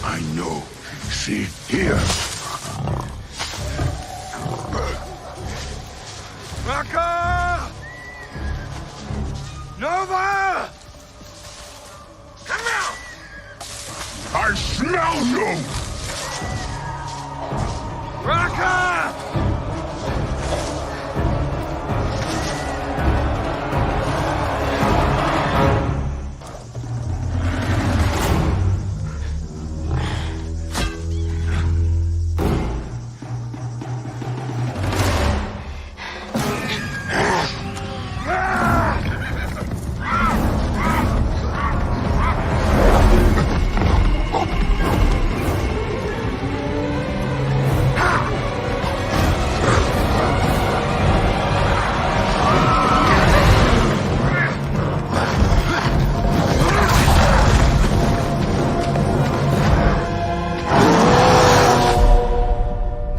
I know. See, here. Raka! Nova! Come out! I smell you! Raka!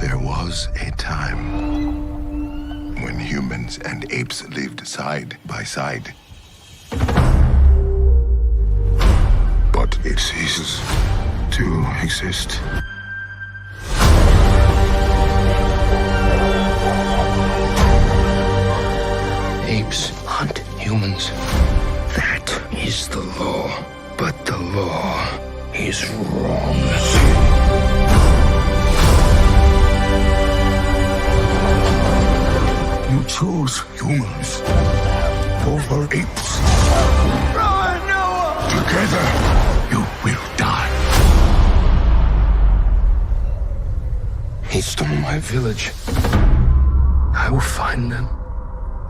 There was a time when humans and apes lived side by side. But it ceases to exist. Apes hunt humans. That is the law. But the law is wrong. You chose humans over apes. Run, Noah! Together, you will die. He stole my village. I will find them.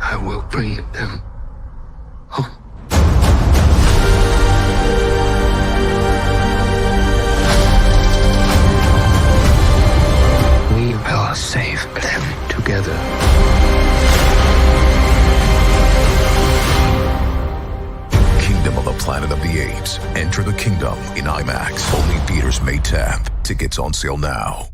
I will bring them home. We will save them together. Kingdom of the Planet of the Apes. Enter the kingdom in IMAX. Only theaters May 10th. Tickets on sale now.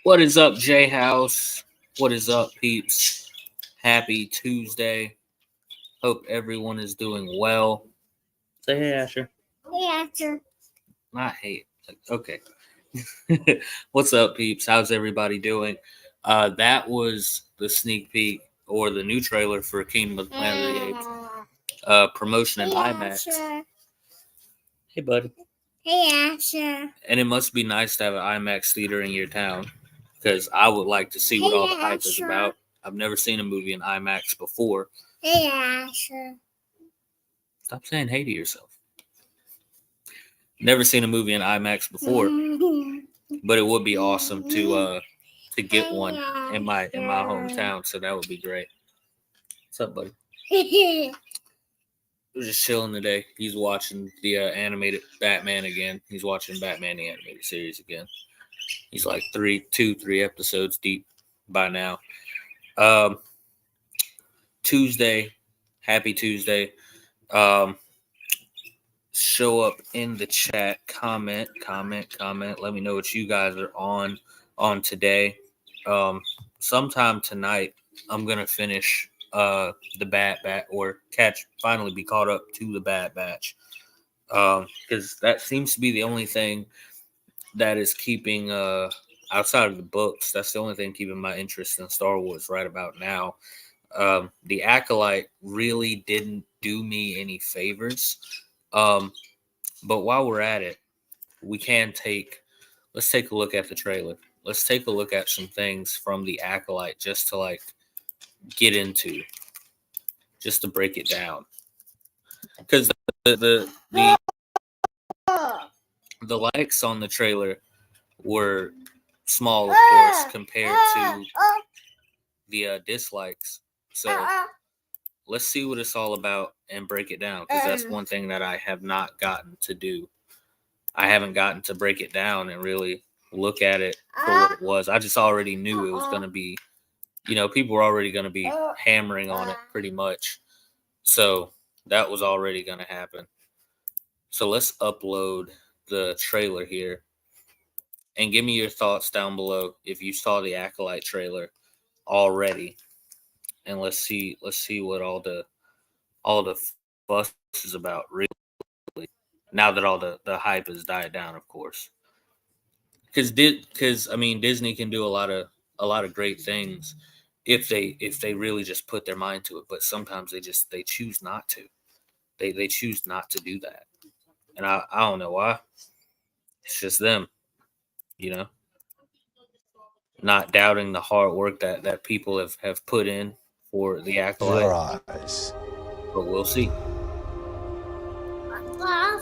What is up, J House? What is up, peeps? Happy Tuesday. Hope everyone is doing well. Say hey, Asher. Hey, Asher. Not hate. Okay. What's up, peeps? How's everybody doing? That was the sneak peek or the new trailer for Kingdom of the Planet of the Apes. Promotion in IMAX. Asher. Hey, buddy. Hey, Asher. And it must be nice to have an IMAX theater in your town, because I would like to see what all the hype is Asher. about. I've never seen a movie in IMAX before. Hey, Asher. Stop saying hey to yourself. Never seen a movie in IMAX before, but it would be awesome to get one in my hometown. So that would be great. What's up, buddy? We're just chilling today. He's watching the animated Batman again. He's watching Batman the animated series again. He's like 3 episodes deep by now. Tuesday, happy Tuesday. Show up in the chat, comment. Let me know what you guys are on today. Sometime tonight, I'm gonna finish the Bad Batch, or finally be caught up to the Bad Batch, because that seems to be the only thing that is keeping outside of the books. That's the only thing keeping my interest in Star Wars right about now. The Acolyte really didn't do me any favors. But while we're at it, let's take a look at the trailer. Let's take a look at some things from the Acolyte just to get into, just to break it down. Because the likes on the trailer were small, of course, compared to the dislikes. So let's see what it's all about and break it down, because that's one thing that I have not gotten to do. I haven't gotten to break it down and really look at it for what it was. I just already knew it was going to be, people were already going to be hammering on it pretty much. So that was already going to happen. So let's upload the trailer here and give me your thoughts down below if you saw the Acolyte trailer already. and let's see what all the fuss is about, really, now that all the hype has died down, of course. Because I mean, Disney can do a lot of great things if they really just put their mind to it, but sometimes they choose not to. They choose not to do that, and I don't know why. It's just them, you know, not doubting the hard work that people have put in for the Acolyte. Your eyes. But we'll see.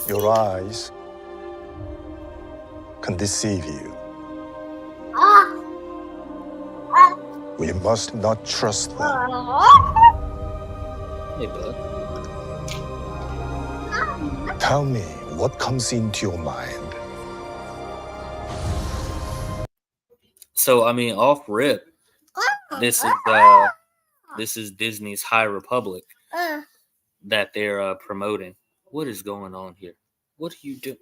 Your eyes can deceive you. We must not trust them. Hey, bud. Tell me what comes into your mind. So I mean, off rip, this is Disney's High Republic that they're promoting. What is going on here? What are you doing?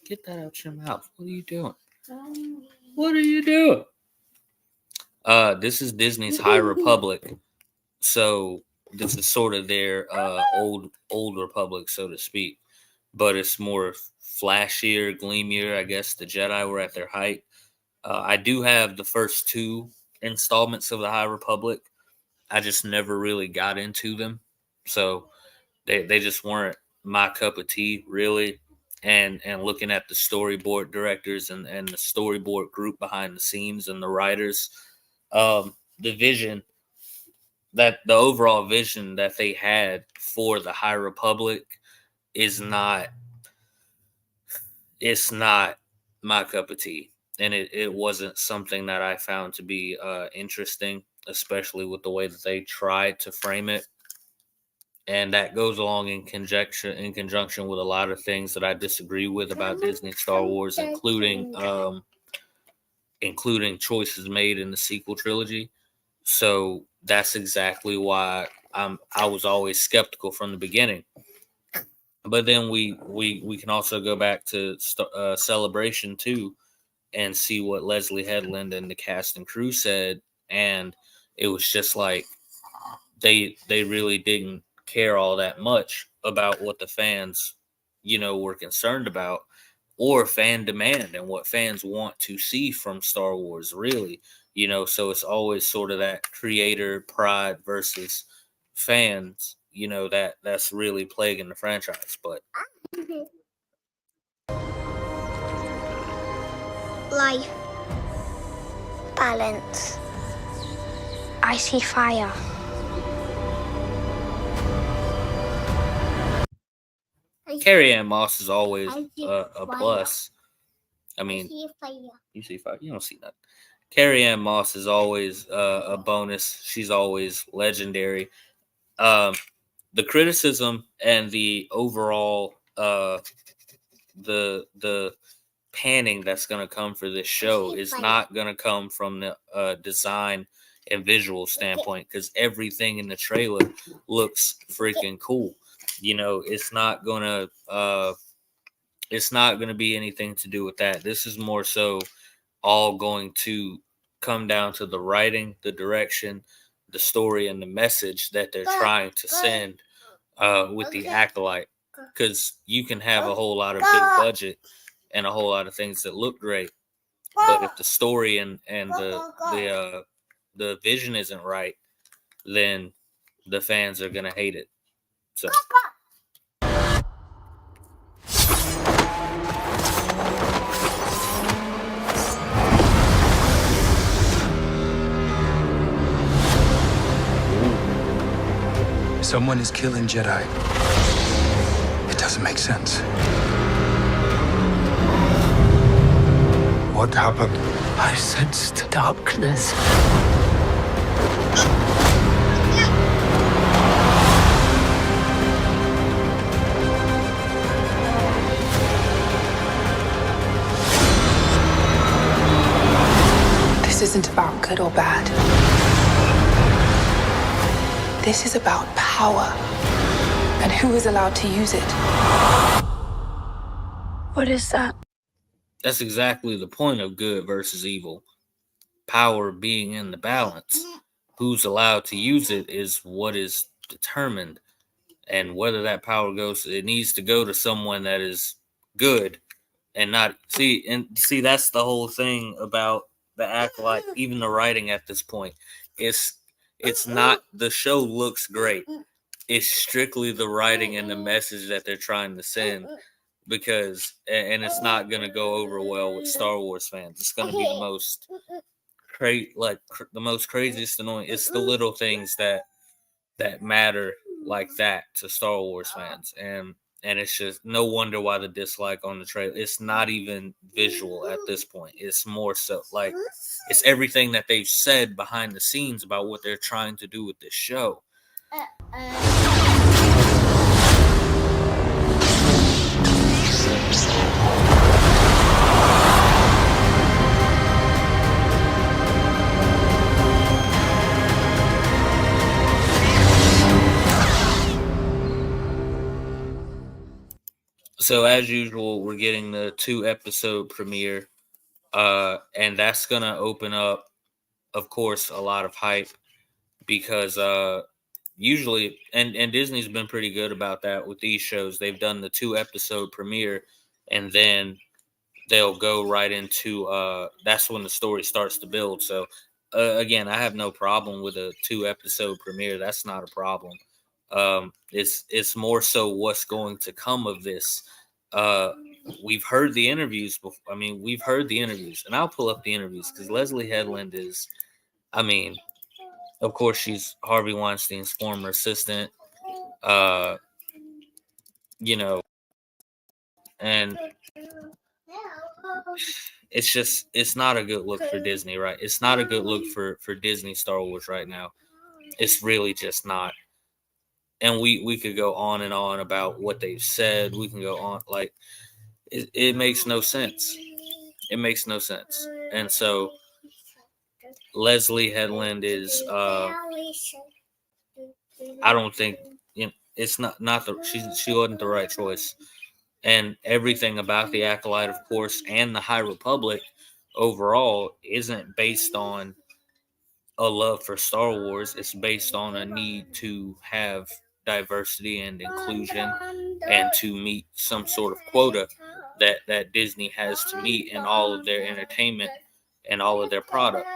Get that out your mouth. What are you doing? What are you doing? This is Disney's High Republic. So this is sort of their old Republic, so to speak. But it's more flashier, gleamier. I guess the Jedi were at their height. I do have the first 2 installments of the High Republic. I just never really got into them. So they just weren't my cup of tea, really. And looking at the storyboard directors and the storyboard group behind the scenes and the writers, the vision, that the overall vision that they had for the High Republic is not my cup of tea. And it wasn't something that I found to be interesting, especially with the way that they tried to frame it. And that goes along in conjunction with a lot of things that I disagree with about Disney Star Wars, including choices made in the sequel trilogy. So that's exactly why I was always skeptical from the beginning. But then we can also go back to Celebration 2 and see what Leslie Headland and the cast and crew said, and it was just like they really didn't care all that much about what the fans, were concerned about, or fan demand and what fans want to see from Star Wars, really. So it's always sort of that creator pride versus fans, that's really plaguing the franchise. But Life. Balance. I see fire. Carrie Ann Moss is always a plus. I mean, you see fire. You don't see nothing. Carrie Ann Moss is always a bonus. She's always legendary. The criticism and the overall the panning that's going to come for this show is not going to come from the design and visual standpoint, because everything in the trailer looks freaking cool. It's not going to be anything to do with that. This is more so all going to come down to the writing, the direction, the story, and the message that they're trying to send with the Acolyte. Because you can have a whole lot of big budget and a whole lot of things that look great, but if the story and the vision isn't right, then the fans are gonna hate it. So. Someone is killing Jedi. It doesn't make sense. What happened? I sensed darkness. This isn't about good or bad. This is about power and who is allowed to use it. What is that? That's exactly the point of good versus evil. Power being in the balance. who's allowed to use it is what is determined. And whether that power goes, it needs to go to someone that is good and not see that's the whole thing about the Acolyte, even the writing at this point. It's not the show looks great. It's strictly the writing and the message that they're trying to send, because and it's not going to go over well with Star Wars fans. It's going to be the most the most craziest annoying. It's the little things that matter like that to Star Wars fans, and it's just no wonder why the dislike on the trailer. It's not even visual at this point. It's more so like it's everything that they've said behind the scenes about what they're trying to do with this show. So as usual, we're getting the 2-episode premiere, and that's gonna open up, of course, a lot of hype because usually, and Disney's been pretty good about that with these shows. They've done the 2-episode premiere, and then they'll go right into that's when the story starts to build. So again, I have no problem with a 2-episode premiere. That's not a problem. It's more so what's going to come of this. We've heard the interviews before. I mean, we've heard the interviews, and I'll pull up the interviews because Leslie Headland is, I mean, of course, she's Harvey Weinstein's former assistant. You know, and it's not a good look for Disney, right? It's not a good look for Disney Star Wars right now. It's really just not. And we could go on and on about what they've said. We can go on like it makes no sense. It makes no sense. And so Leslie Headland is I don't think it's not she wasn't the right choice. And everything about the Acolyte, of course, and the High Republic overall isn't based on a love for Star Wars. It's based on a need to have diversity and inclusion and to meet some sort of quota that Disney has to meet in all of their entertainment and all of their product.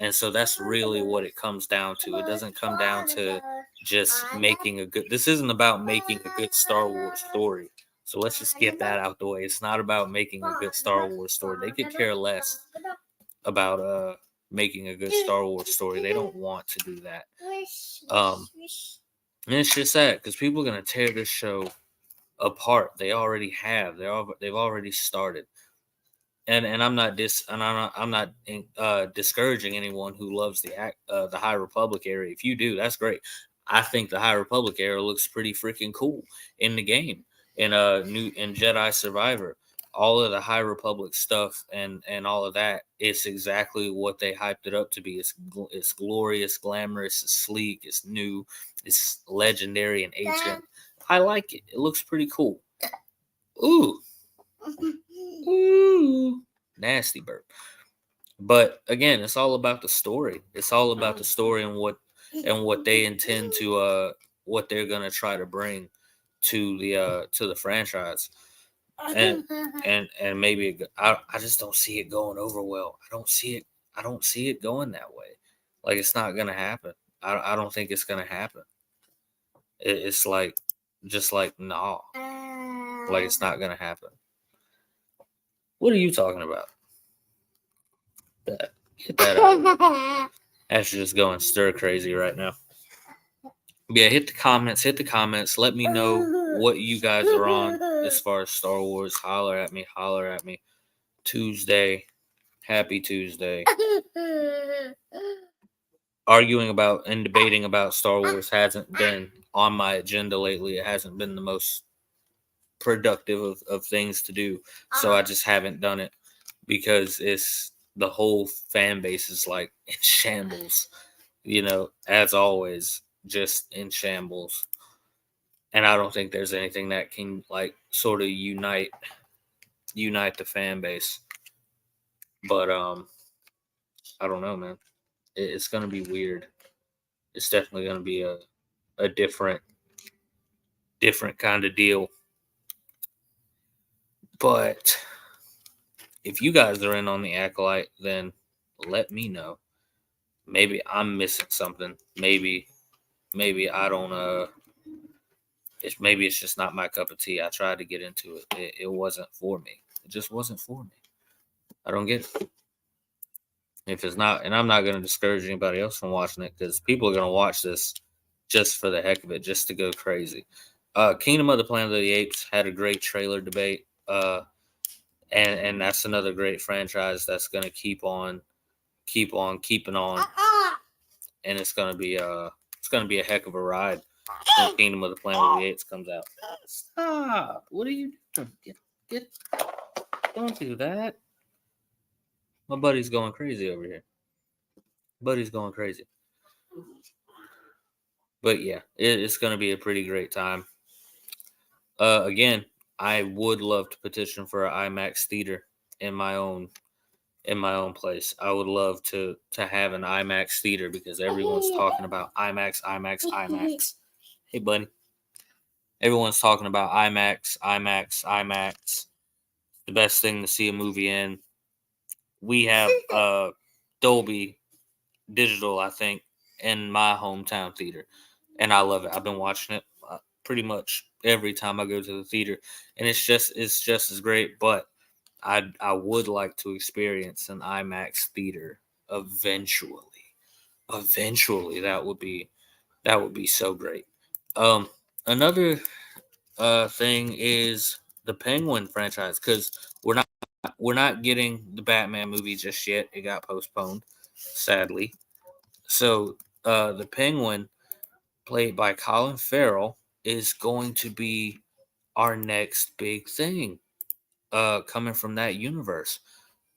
And so that's really what it comes down to. It doesn't come down to just making a good. This isn't about making a good Star Wars story. So let's just get that out the way. It's not about making a good Star Wars story. They could care less about making a good Star Wars story. They don't want to do that. And it's just sad because people are gonna tear this show apart. They already have. They've already started. And I'm not discouraging anyone who loves the High Republic area. If you do, that's great. I think the High Republic era looks pretty freaking cool in the game. In Jedi Survivor, all of the High Republic stuff and all of that, it's exactly what they hyped it up to be. It's glorious, glamorous, it's sleek, it's new, it's legendary and ancient. I like it. It looks pretty cool. Ooh. Ooh. Nasty burp. But again, it's all about the story. It's all about the story and what they intend to what they're gonna try to bring to the franchise. And maybe I just don't see it going over well. I don't see it going that way. Like it's not gonna happen. I don't think it's gonna happen. It's like just like nah. Like it's not gonna happen. What are you talking about? Get that out. That's just going stir crazy right now. Yeah, hit the comments. Let me know what you guys are on as far as Star Wars. Holler at me. Tuesday. Happy Tuesday. Arguing about and debating about Star Wars hasn't been on my agenda lately. It hasn't been the most productive of things to do. So I just haven't done it because it's the whole fan base is like in shambles, as always, just in shambles. And I don't think there's anything that can like sort of unite the fan base. But I don't know, man. It's going to be weird. It's definitely going to be a different kind of deal. But if you guys are in on the Acolyte, then let me know. Maybe I'm missing something. Maybe I don't maybe it's just not my cup of tea. I tried to get into it. It wasn't for me. It just wasn't for me. I don't get it. If it's not, and I'm not going to discourage anybody else from watching it, because people are going to watch this just for the heck of it, just to go crazy. Kingdom of the Planet of the Apes had a great trailer debate. And that's another great franchise that's going to keep on keeping on, and it's going to be a heck of a ride when Kingdom of the Planet of the Apes comes out. Stop! What are you doing? Get! Don't do that. My buddy's going crazy over here. Buddy's going crazy. But yeah, it's going to be a pretty great time. Again, I would love to petition for an IMAX theater in my own place. I would love to have an IMAX theater, because everyone's talking about IMAX. Hey, buddy. Everyone's talking about IMAX. The best thing to see a movie in. We have Dolby Digital, I think, in my hometown theater, and I love it. I've been watching it pretty much every time I go to the theater, and it's just as great. But I would like to experience an IMAX theater eventually. Eventually, that would be so great. Another thing is the Penguin franchise, because we're not getting the Batman movie just yet. It got postponed, sadly. So the Penguin, played by Colin Farrell, is going to be our next big thing coming from that universe.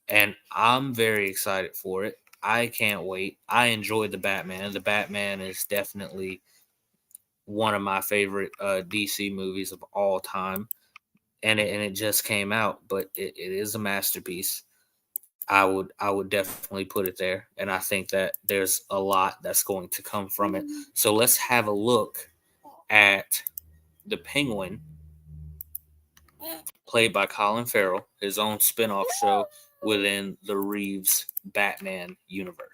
And I'm very excited for it. I can't wait. I enjoyed the Batman. The Batman is definitely one of my favorite DC movies of all time. And it just came out, but it is a masterpiece. I would definitely put it there. And I think that there's a lot that's going to come from it. So let's have a look at the Penguin, played by Colin Farrell, his own spin-off show within the Reeves Batman universe.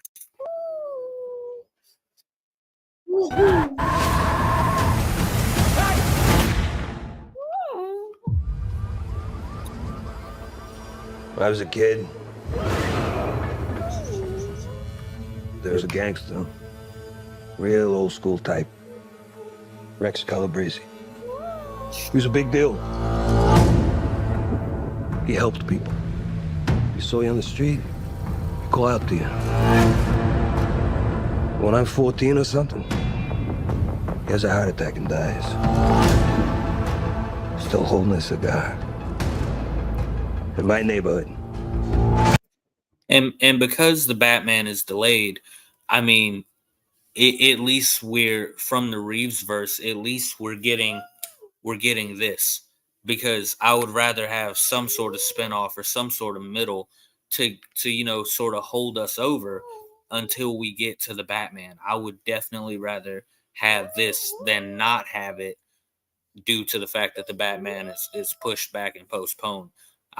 When I was a kid, there was a gangster, real old school type, Rex Calabrese. He was a big deal. He helped people. He saw you on the street, he'd call out to you. When I'm 14 or something, he has a heart attack and dies. Still holding a cigar. In my neighborhood. And because the Batman is delayed, I mean, at least we're from the Reeves verse. At least we're getting this, because I would rather have some sort of spinoff or some sort of middle to sort of hold us over until we get to the Batman. I would definitely rather have this than not have it, due to the fact that the Batman is pushed back and postponed.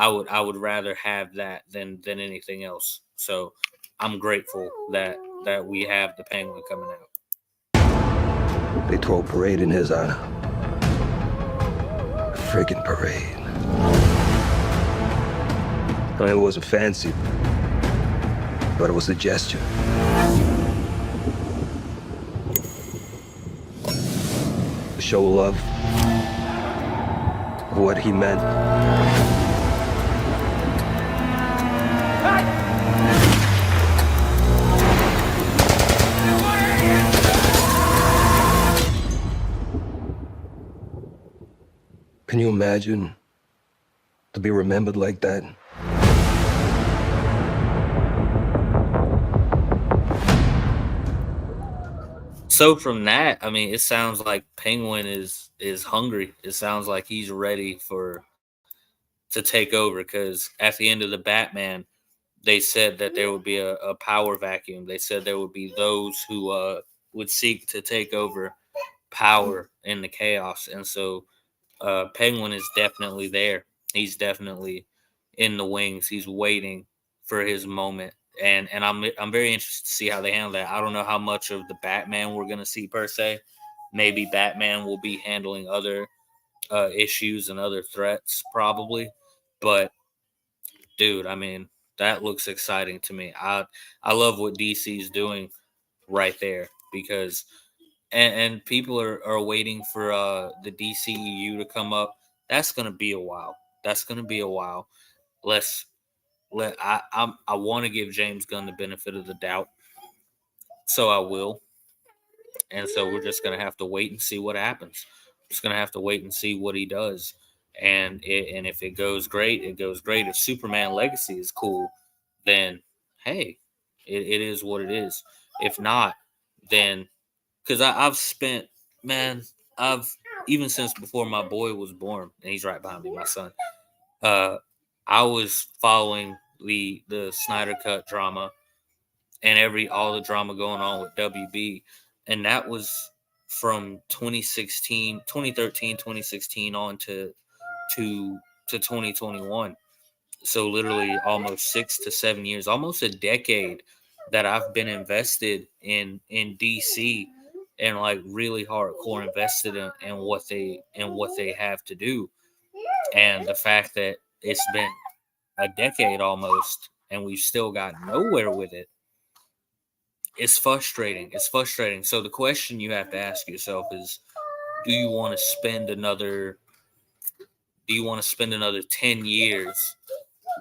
I would rather have that than anything else. So I'm grateful that we have the Penguin coming out. They throw a parade in his honor. A freaking parade. I mean, it wasn't fancy, but it was a gesture. To show love for what he meant. Can you imagine to be remembered like that? So from that, I mean, it sounds like Penguin is hungry. It sounds like he's ready to take over, because at the end of the Batman, they said that there would be a power vacuum. They said there would be those who would seek to take over power in the chaos. And so Penguin is definitely there. He's definitely in the wings. He's waiting for his moment. And I'm very interested to see how they handle that. I don't know how much of the Batman we're going to see per se. Maybe Batman will be handling other issues and other threats probably. But dude, I mean, that looks exciting to me. I love what DC is doing right there because and people are waiting for the DCEU to come up. That's gonna be a while. That's gonna be a while. I want to give James Gunn the benefit of the doubt, so I will. And so we're just gonna have to wait and see what happens. Just gonna have to wait and see what he does. And if it goes great, it goes great. If Superman Legacy is cool, then hey, it is what it is. If not, then because I've spent, man, I've even since before my boy was born, and he's right behind me, my son. I was following the Snyder Cut drama and all the drama going on with WB, and that was from 2016, 2013, 2016 on to 2021. So literally almost 6 to 7 years, almost a decade that I've been invested in DC and like really hardcore invested in what they have to do. And the fact that it's been a decade almost and we've still got nowhere with it, it's frustrating. It's frustrating. So the question you have to ask yourself is, do you want to spend another 10 years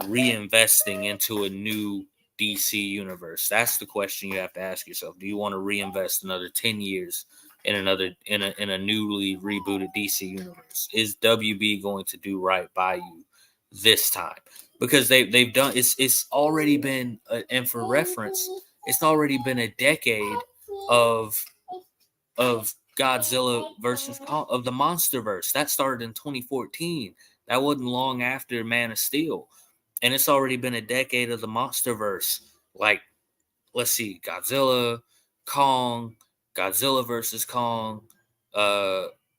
reinvesting into a new DC universe? That's the question you have to ask yourself. Do you want to reinvest another 10 years in a newly rebooted DC universe? Is WB going to do right by you this time? Because they've done it's already been and for reference, it's already been a decade of Godzilla versus Kong, of the MonsterVerse. That started in 2014. That wasn't long after Man of Steel. And it's already been a decade of the MonsterVerse. Like, let's see, Kong, Godzilla versus Kong,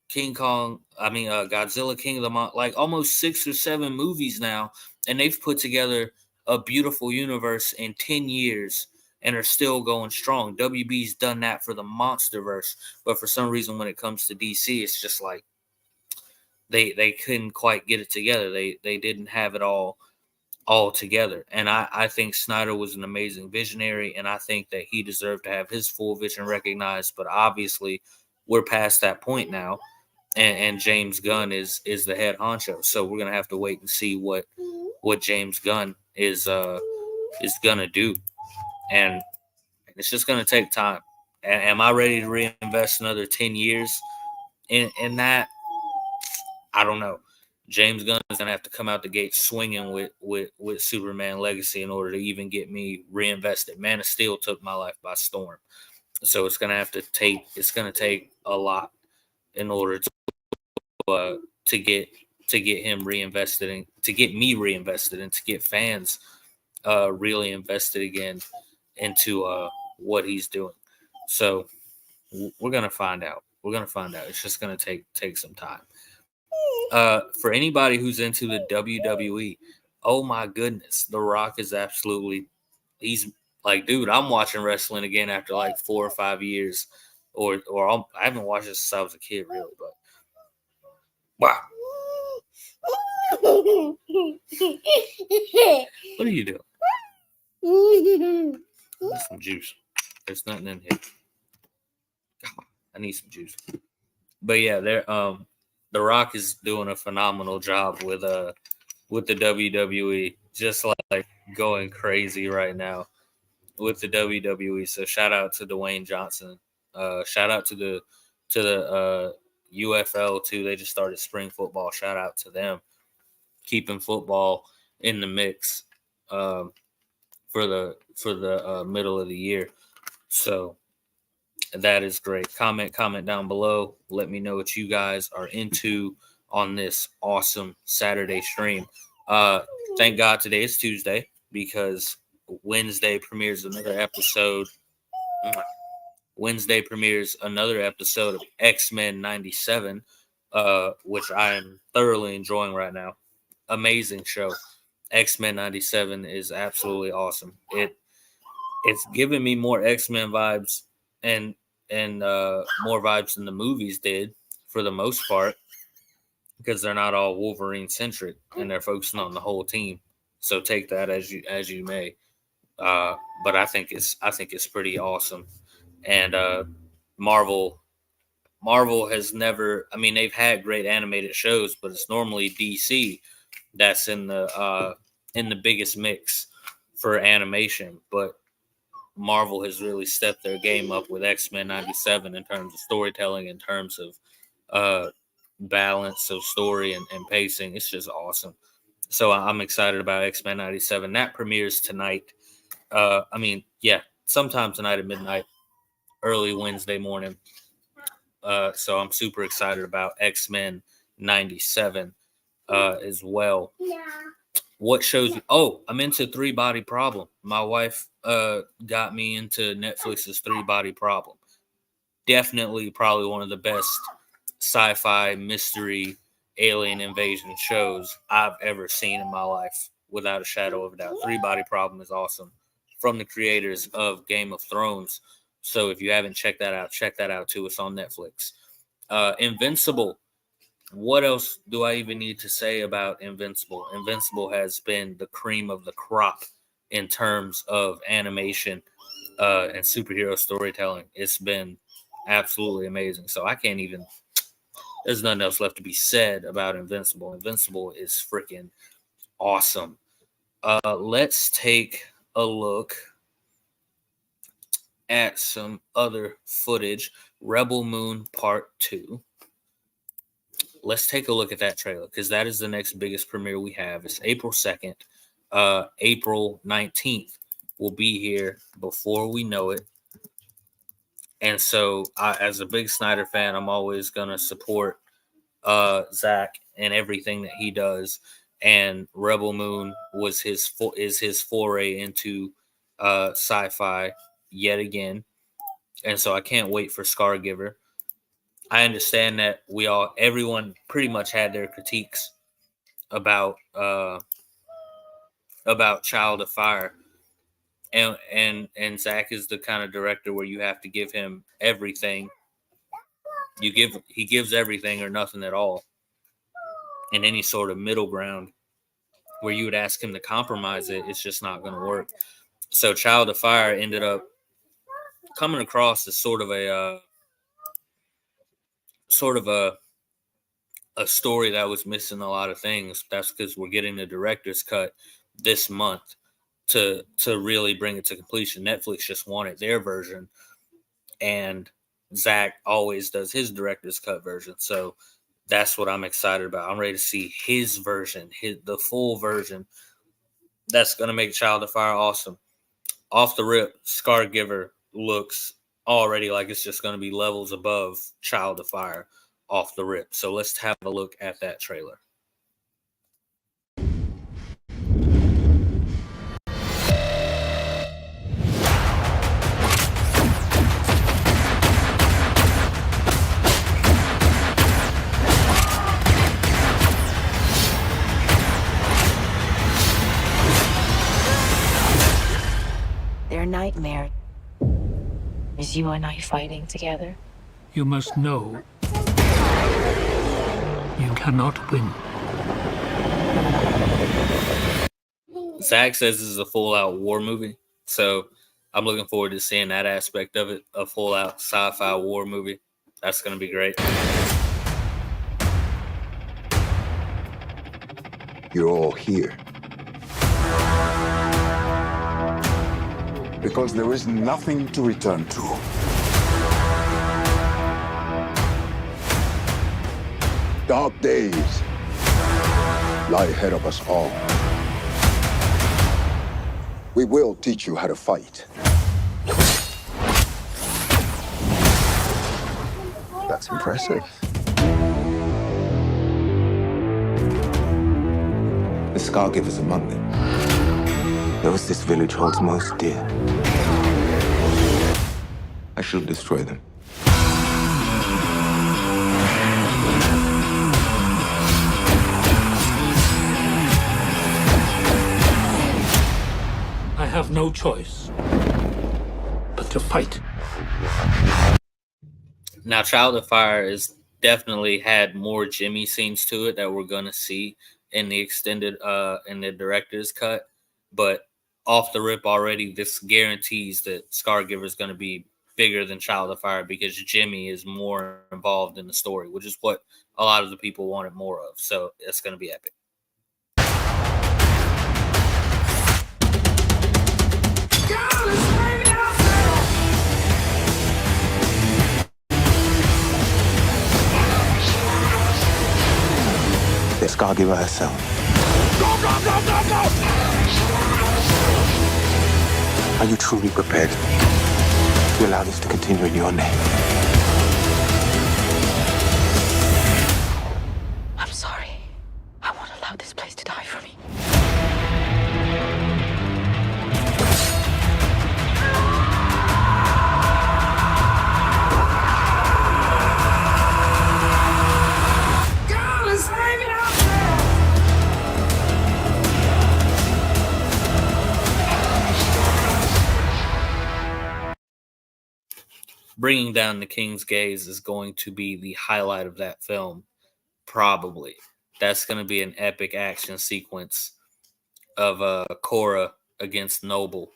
King Kong. Godzilla, King of the like almost 6 or 7 movies now, and they've put together a beautiful universe in 10 years and are still going strong. WB's done that for the MonsterVerse, but for some reason, when it comes to DC, it's just like they couldn't quite get it together. They didn't have it all together. And I think Snyder was an amazing visionary, and I think that he deserved to have his full vision recognized. But obviously, we're past that point now, and James Gunn is the head honcho. So we're gonna have to wait and see what James Gunn is gonna do, and it's just gonna take time. Am I ready to reinvest another 10 years in that? I don't know. James Gunn is gonna have to come out the gate swinging with Superman Legacy in order to even get me reinvested. Man of Steel took my life by storm, so it's gonna take a lot in order to get him reinvested and to get me reinvested and to get fans really invested again into what he's doing. So we're gonna find out. It's just gonna take some time. For anybody who's into the WWE, oh my goodness, The Rock is he's like, dude, I'm watching wrestling again after like 4 or 5 years, or I haven't watched it since I was a kid, really. But wow, what are you doing? Need some juice. There's nothing in here. God, I need some juice. But yeah, The Rock is doing a phenomenal job with the WWE, just like going crazy right now with the WWE. So shout out to Dwayne Johnson. Shout out to the UFL too. They just started spring football. Shout out to them, keeping football in the mix for the middle of the year. So that is great. Comment down below. Let me know what you guys are into on this awesome Saturday stream. Thank God today is Tuesday because Wednesday premieres another episode. Wednesday premieres another episode of X-Men 97, which I am thoroughly enjoying right now. Amazing show. X-Men 97 is absolutely awesome. It's giving me more X-Men vibes and more vibes than the movies did for the most part, because they're not all Wolverine centric and they're focusing on the whole team. So take that as you may. But I think it's pretty awesome. And Marvel has never. I mean, they've had great animated shows, but it's normally DC that's in the biggest mix for animation. But Marvel has really stepped their game up with X-Men 97 in terms of storytelling, in terms of balance of story and pacing. It's just awesome. So I'm excited about X-Men 97. That premieres tonight. Sometime tonight at midnight, early Wednesday morning. So I'm super excited about X-Men 97 as well. What shows you? Oh, I'm into Three Body Problem. My wife got me into Netflix's Three Body Problem. Definitely probably one of the best sci-fi mystery alien invasion shows I've ever seen in my life, without a shadow of a doubt. Three Body Problem is awesome, from the creators of Game of Thrones. So if you haven't checked that out, check that out too. It's on Netflix. Invincible. What else do I even need to say about Invincible? Invincible has been the cream of the crop in terms of animation and superhero storytelling. It's been absolutely amazing. So I can't even, there's nothing else left to be said about Invincible. Invincible is freaking awesome. Let's take a look at some other footage. Rebel Moon Part 2. Let's take a look at that trailer, because that is the next biggest premiere we have. It's April 2nd. April 19th will be here before we know it. And so, as a big Snyder fan, I'm always going to support Zach and everything that he does. And Rebel Moon was his foray into sci-fi yet again. And so I can't wait for Scargiver. I understand that everyone pretty much had their critiques about Child of Fire, and Zach is the kind of director where you have to give him everything. He gives everything or nothing at all, and any sort of middle ground where you would ask him to compromise it, it's just not going to work. So Child of Fire ended up coming across as sort of a story that was missing a lot of things. That's because we're getting the director's cut this month to really bring it to completion. Netflix just wanted their version, and Zach always does his director's cut version. So that's what I'm excited about. I'm ready to see his version, the full version. That's going to make Child of Fire awesome. Off the rip, Scargiver looks already like it's just going to be levels above Child of Fire off the rip. So let's have a look at that trailer. Their nightmare is you and I fighting together. You must know you cannot win. Zach says this is a full-out war movie, so I'm looking forward to seeing that aspect of it, a full-out sci-fi war movie. That's going to be great. You're all here because there is nothing to return to. Dark days lie ahead of us all. We will teach you how to fight. That's impressive. The Scargiver's among them. Those this village holds most dear. I shall destroy them. I have no choice but to fight. Now, Child of Fire is definitely had more Jimmy scenes to it that we're gonna see in the extended in the director's cut, but off the rip already, this guarantees that Scargiver is going to be bigger than Child of Fire because Jimmy is more involved in the story, which is what a lot of the people wanted more of. So it's going to be epic. The Scargiver herself. Go, go, go, go, go! Are you truly prepared to allow this to continue in your name? I'm sorry. I won't allow this place to die for me. Bringing down the King's Gaze is going to be the highlight of that film, probably. That's going to be an epic action sequence of Korra against Noble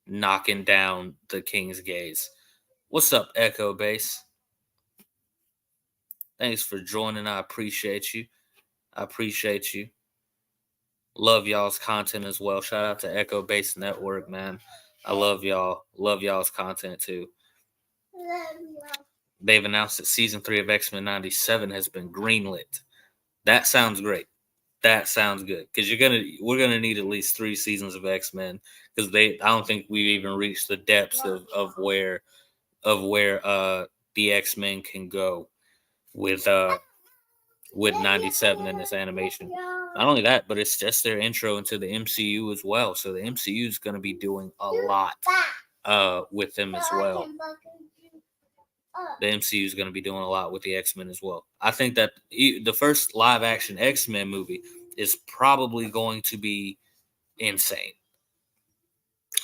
knocking down the King's Gaze. What's up, Echo Base? Thanks for joining. I appreciate you. Love y'all's content as well. Shout out to Echo Base Network, man. I love y'all. Love y'all's content too. They've announced that season 3 of X-Men 97 has been greenlit. That sounds great. That sounds good because we're gonna need at least 3 seasons of X-Men because I don't think we've even reached the depths of where the X-Men can go with 97 in this animation. Not only that, but it's just their intro into the MCU as well. So the MCU is going to be doing a lot with them as well. The MCU is going to be doing a lot with the X-Men as well. I think that the first live-action X-Men movie is probably going to be insane.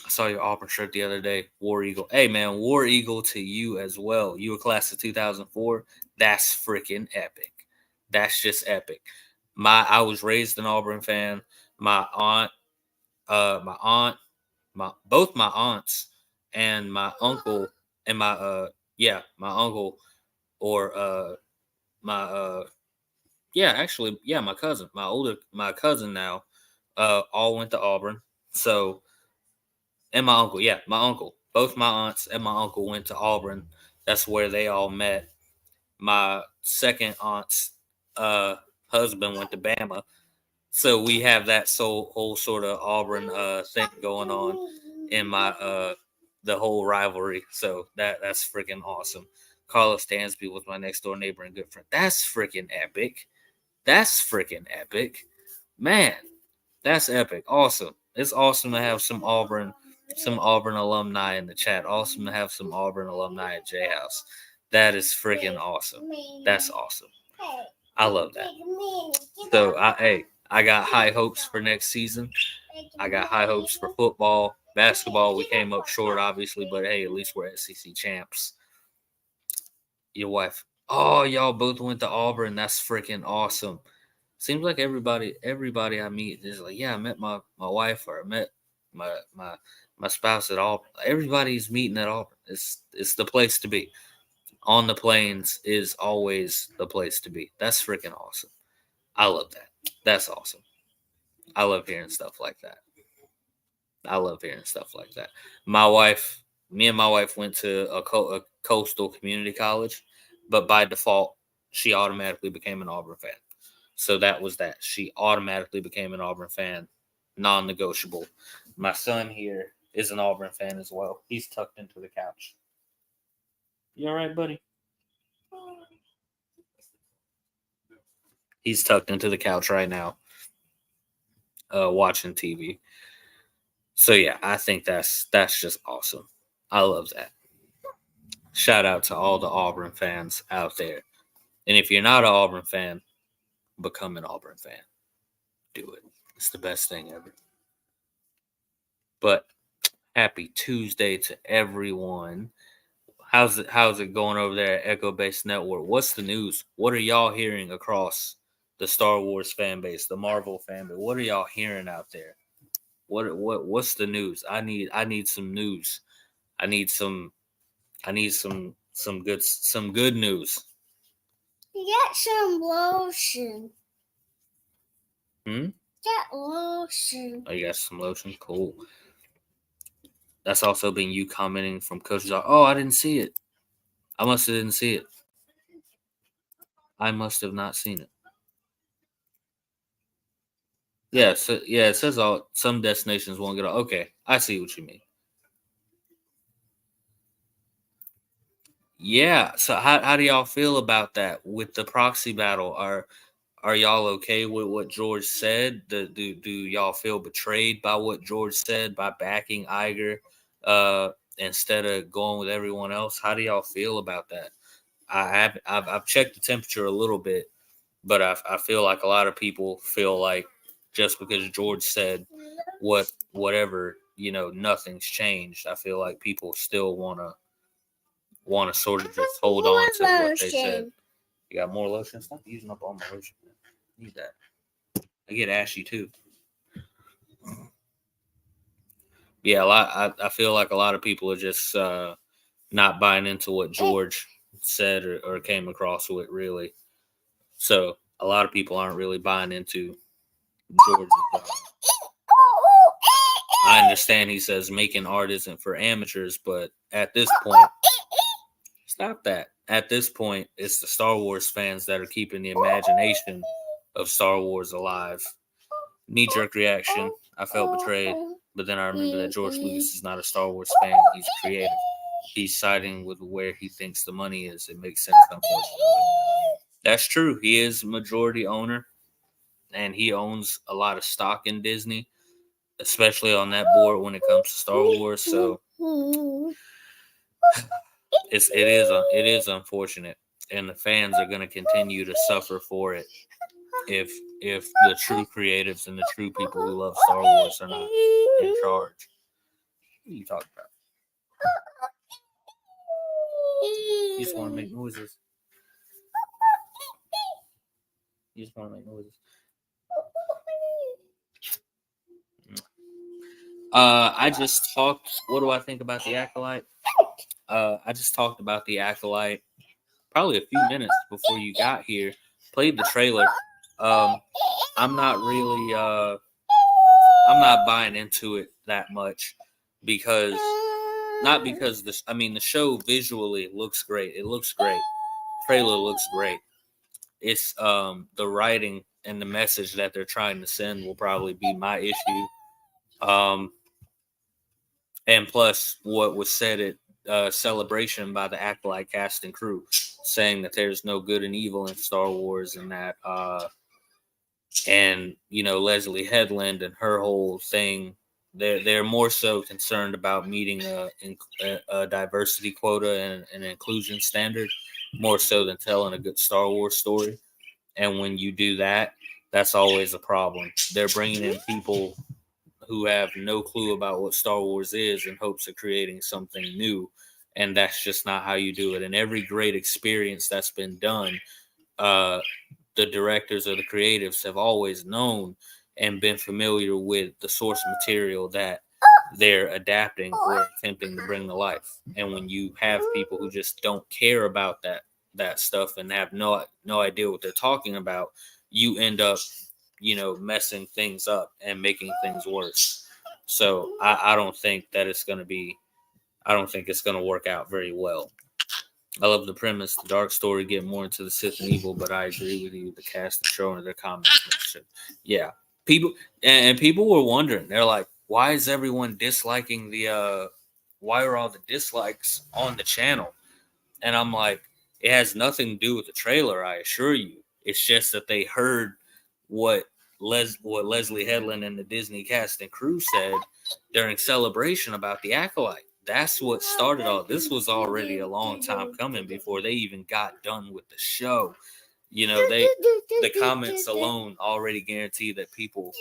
I saw your Auburn shirt the other day, War Eagle. Hey, man, War Eagle to you as well. You were class of 2004. That's freaking epic. That's just epic. I was raised an Auburn fan. Both my aunts and my uncle and my uncle or my cousin, my cousin now, all went to Auburn. So, and my uncle, both my aunts and my uncle went to Auburn. That's where they all met. My second aunt's husband went to Bama. So we have that whole sort of Auburn thing going on in the whole rivalry. So that's freaking awesome. Carlos Dansby was my next door neighbor and good friend. That's freaking epic. Man, that's epic. Awesome. It's awesome to have some Auburn alumni in the chat. Awesome to have some Auburn alumni at J House. That is freaking awesome. That's awesome. I love that. So I got high hopes for next season. I got high hopes for football. Basketball, we came up short, obviously, but hey, at least we're SEC champs. Your wife. Oh, y'all both went to Auburn. That's freaking awesome. Seems like everybody I meet is like, yeah, I met my wife or I met my spouse at Auburn. Everybody's meeting at Auburn. It's the place to be. On the plains is always the place to be. That's freaking awesome. I love that. That's awesome. I love hearing stuff like that. Me and my wife went to a coastal community college, but by default, she automatically became an Auburn fan. So that was that. She automatically became an Auburn fan, non-negotiable. My son here is an Auburn fan as well. He's tucked into the couch. You all right, buddy? He's tucked into the couch right now, watching TV. So yeah, I think that's just awesome. I love that. Shout out to all the Auburn fans out there. And if you're not an Auburn fan, become an Auburn fan. Do it. It's the best thing ever. But happy Tuesday to everyone. How's it going over there at Echo Base Network? What's the news? What are y'all hearing across the Star Wars fan base, the Marvel fan base? What are y'all hearing out there? What's the news? I need some news. I need some good news. Get some lotion. Hmm? Get lotion. Oh, you got some lotion? Cool. That's also been you commenting from coaches. Oh, I didn't see it. I must have didn't see it. I must have not seen it. Yeah, so yeah, it says some destinations won't get. Okay, I see what you mean. Yeah. So how do y'all feel about that with the proxy battle? Are y'all okay with what George said? Do y'all feel betrayed by what George said by backing Iger instead of going with everyone else? How do y'all feel about that? I've checked the temperature a little bit, but I feel like a lot of people feel like just because George said whatever, nothing's changed. I feel like people still want to sort of just hold on to what they said. You got more lotion? Stop using up all my lotion. Need that. I get ashy too. Yeah, I feel like a lot of people are just not buying into what George said or came across with, really. So a lot of people aren't really buying into George's. I understand he says making art isn't for amateurs, but at this point, stop that. At this point, it's the Star Wars fans that are keeping the imagination of Star Wars alive. Knee-jerk reaction. I felt betrayed, but then I remember that George Lucas is not a Star Wars fan. He's creative. He's siding with where he thinks the money is. It makes sense, unfortunately. That's true. He is majority owner, and he owns a lot of stock in Disney, especially on that board when it comes to Star Wars. So it is unfortunate, and the fans are going to continue to suffer for it if the true creatives and the true people who love Star Wars are not in charge. What are you talking about? You just want to make noises. You just want to make noises. I just talked. What do I think about the Acolyte? I just talked about the Acolyte probably a few minutes before you got here. Played the trailer. I'm not really. I'm not buying into it that much because the show visually looks great. It looks great. Trailer looks great. It's the writing and the message that they're trying to send will probably be my issue. And plus what was said at Celebration by the Acolyte cast and crew, saying that there's no good and evil in Star Wars, and that Leslie Headland and her whole thing, they're more so concerned about meeting a diversity quota and an inclusion standard more so than telling a good Star Wars story. And when you do that, that's always a problem. They're bringing in people who have no clue about what Star Wars is in hopes of creating something new. And that's just not how you do it. And every great experience that's been done, the directors or the creatives have always known and been familiar with the source material that they're adapting or attempting to bring to life. And when you have people who just don't care about that stuff and have no idea what they're talking about, you end up messing things up and making things worse. So I don't think that it's going to work out very well. I love the premise, the dark story, get more into the Sith and evil, but I agree with you. The cast and show and their comments. Yeah. People were wondering, they're like, why is everyone disliking why are all the dislikes on the channel? And I'm like, it has nothing to do with the trailer, I assure you. It's just that they heard what Leslie Headland and the Disney cast and crew said, during celebration about the Acolyte. That's what started all. This was already a long time coming before they even got done with the show. You know, the comments alone already guarantee that people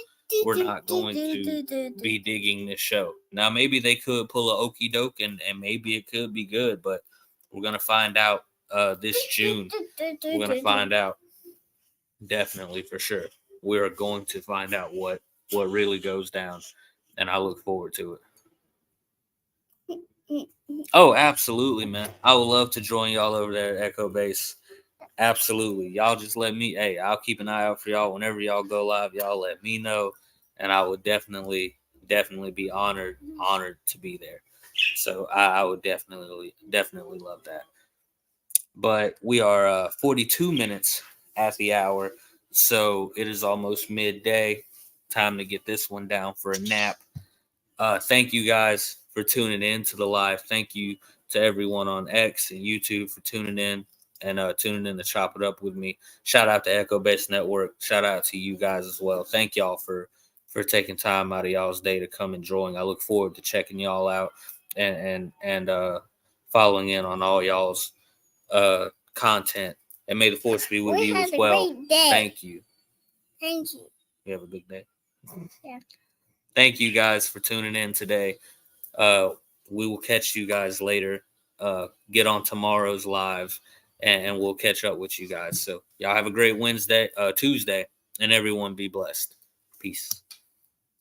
were not going to be digging this show. Now, maybe they could pull a okey doke and maybe it could be good, but we're going to find out this June. We're going to find out definitely for sure. We're going to find out what really goes down, and I look forward to it. Oh, absolutely, man. I would love to join y'all over there at Echo Base. Absolutely. Y'all just let me, hey, I'll keep an eye out for y'all. Whenever y'all go live, y'all let me know. And I would definitely be honored to be there. So I would definitely love that. But we are 42 minutes at the hour. So it is almost midday. Time to get this one down for a nap. Thank you guys for tuning in to the live. Thank you to everyone on X and YouTube for tuning in and tuning in to chop it up with me. Shout out to Echo Base Network. Shout out to you guys as well. Thank y'all for taking time out of y'all's day to come and join. I look forward to checking y'all out and following in on all y'all's content. And may the force be with you as well. Thank you. Thank you. You have a big day. Yeah. Thank you guys for tuning in today. We will catch you guys later. Get on tomorrow's live, and we'll catch up with you guys. So y'all have a great Tuesday, and everyone be blessed. Peace.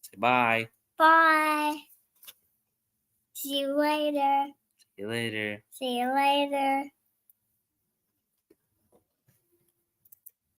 Say bye. Bye. See you later. See you later. See you later.